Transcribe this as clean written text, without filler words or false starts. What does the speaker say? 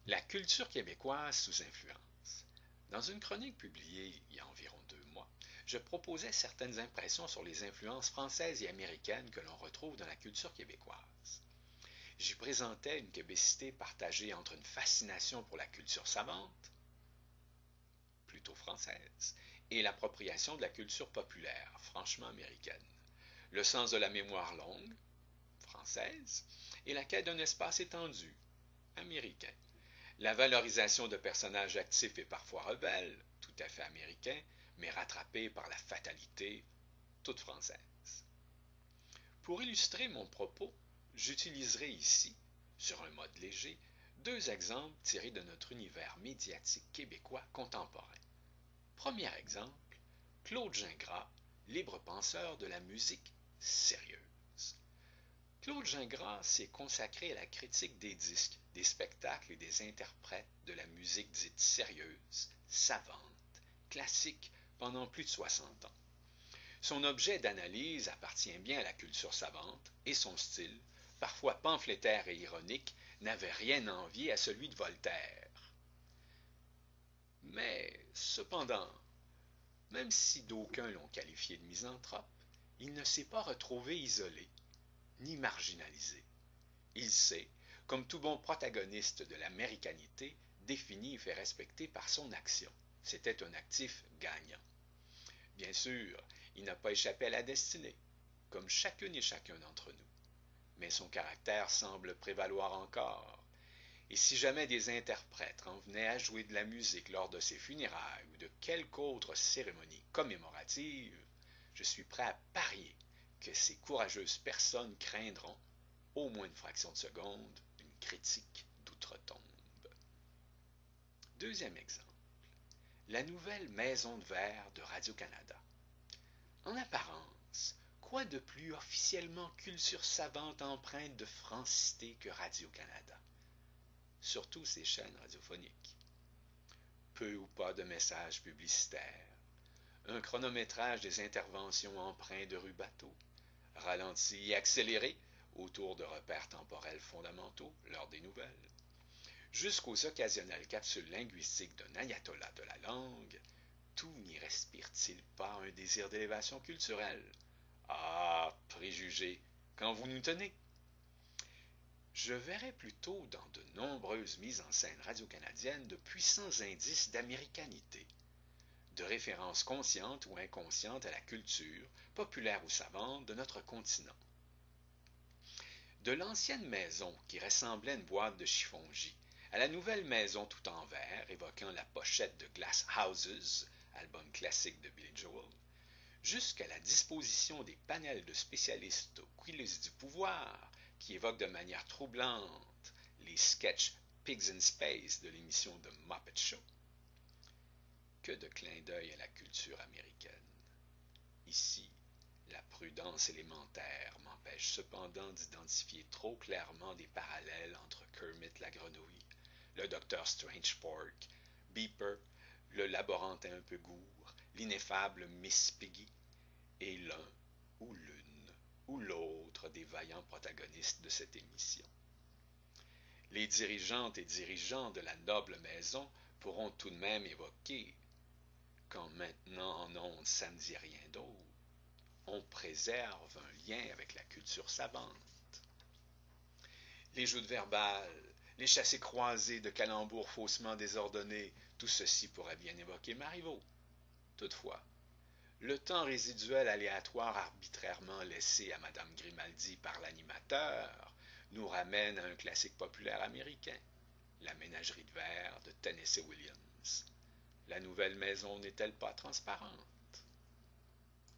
La culture québécoise sous influence. Dans une chronique publiée il y a environ 2 mois, je proposais certaines impressions sur les influences françaises et américaines que l'on retrouve dans la culture québécoise. J'y présentais une québécité partagée entre une fascination pour la culture savante, plutôt française, et l'appropriation de la culture populaire, franchement américaine. Le sens de la mémoire longue, française, et la quête d'un espace étendu, américain. La valorisation de personnages actifs et parfois rebelles, tout à fait américains, mais rattrapés par la fatalité, toute française. Pour illustrer mon propos, j'utiliserai ici, sur un mode léger, 2 exemples tirés de notre univers médiatique québécois contemporain. Premier exemple, Claude Gingras, libre penseur de la musique sérieuse. Claude Gingras s'est consacré à la critique des disques, des spectacles et des interprètes de la musique dite sérieuse, savante, classique pendant plus de 60 ans. Son objet d'analyse appartient bien à la culture savante et son style, parfois pamphlétaire et ironique, n'avait rien à envier à celui de Voltaire. Mais, cependant, même si d'aucuns l'ont qualifié de misanthrope, il ne s'est pas retrouvé isolé, ni marginalisé. Il s'est, comme tout bon protagoniste de l'américanité, défini et fait respecter par son action. C'était un actif gagnant. Bien sûr, il n'a pas échappé à la destinée, comme chacune et chacun d'entre nous. Mais son caractère semble prévaloir encore. Et si jamais des interprètes en venaient à jouer de la musique lors de ses funérailles ou de quelque autre cérémonie commémorative, je suis prêt à parier que ces courageuses personnes craindront, au moins une fraction de seconde, une critique d'outre-tombe. Deuxième exemple, la nouvelle Maison de verre de Radio-Canada. En apparence, quoi de plus officiellement culture savante empreinte de francité que Radio-Canada? Surtout ses chaînes radiophoniques. Peu ou pas de messages publicitaires, un chronométrage des interventions empreint de rubato, ralenti et accéléré autour de repères temporels fondamentaux lors des nouvelles, jusqu'aux occasionnelles capsules linguistiques d'un ayatollah de la langue, tout n'y respire-t-il pas un désir d'élévation culturelle? Ah, préjugés, quand vous nous tenez! Je verrais plutôt dans de nombreuses mises en scène radio-canadiennes de puissants indices d'américanité, de références conscientes ou inconscientes à la culture, populaire ou savante, de notre continent. De l'ancienne maison qui ressemblait à une boîte de chiffongie, à la nouvelle maison tout en verre, évoquant la pochette de Glass Houses, album classique de Billy Joel, jusqu'à la disposition des panels de spécialistes aux coulisses du pouvoir, qui évoquent de manière troublante les sketchs Pigs in Space de l'émission The Muppet Show. Que de clins d'œil à la culture américaine. Ici, la prudence élémentaire m'empêche cependant d'identifier trop clairement des parallèles entre Kermit la grenouille, le docteur Strangepork, Beeper, le laborantin un peu gourd, l'ineffable Miss Piggy, et l'un ou l'une ou l'autre des vaillants protagonistes de cette émission. Les dirigeantes et dirigeants de la noble maison pourront tout de même évoquer, quand maintenant en ondes ça ne dit rien d'autre, on préserve un lien avec la culture savante. Les jeux de verbal, les chassés croisés de calembours faussement désordonnés, tout ceci pourrait bien évoquer Marivaux. Toutefois, le temps résiduel aléatoire arbitrairement laissé à Madame Grimaldi par l'animateur nous ramène à un classique populaire américain, La ménagerie de verre de Tennessee Williams. La nouvelle maison n'est-elle pas transparente?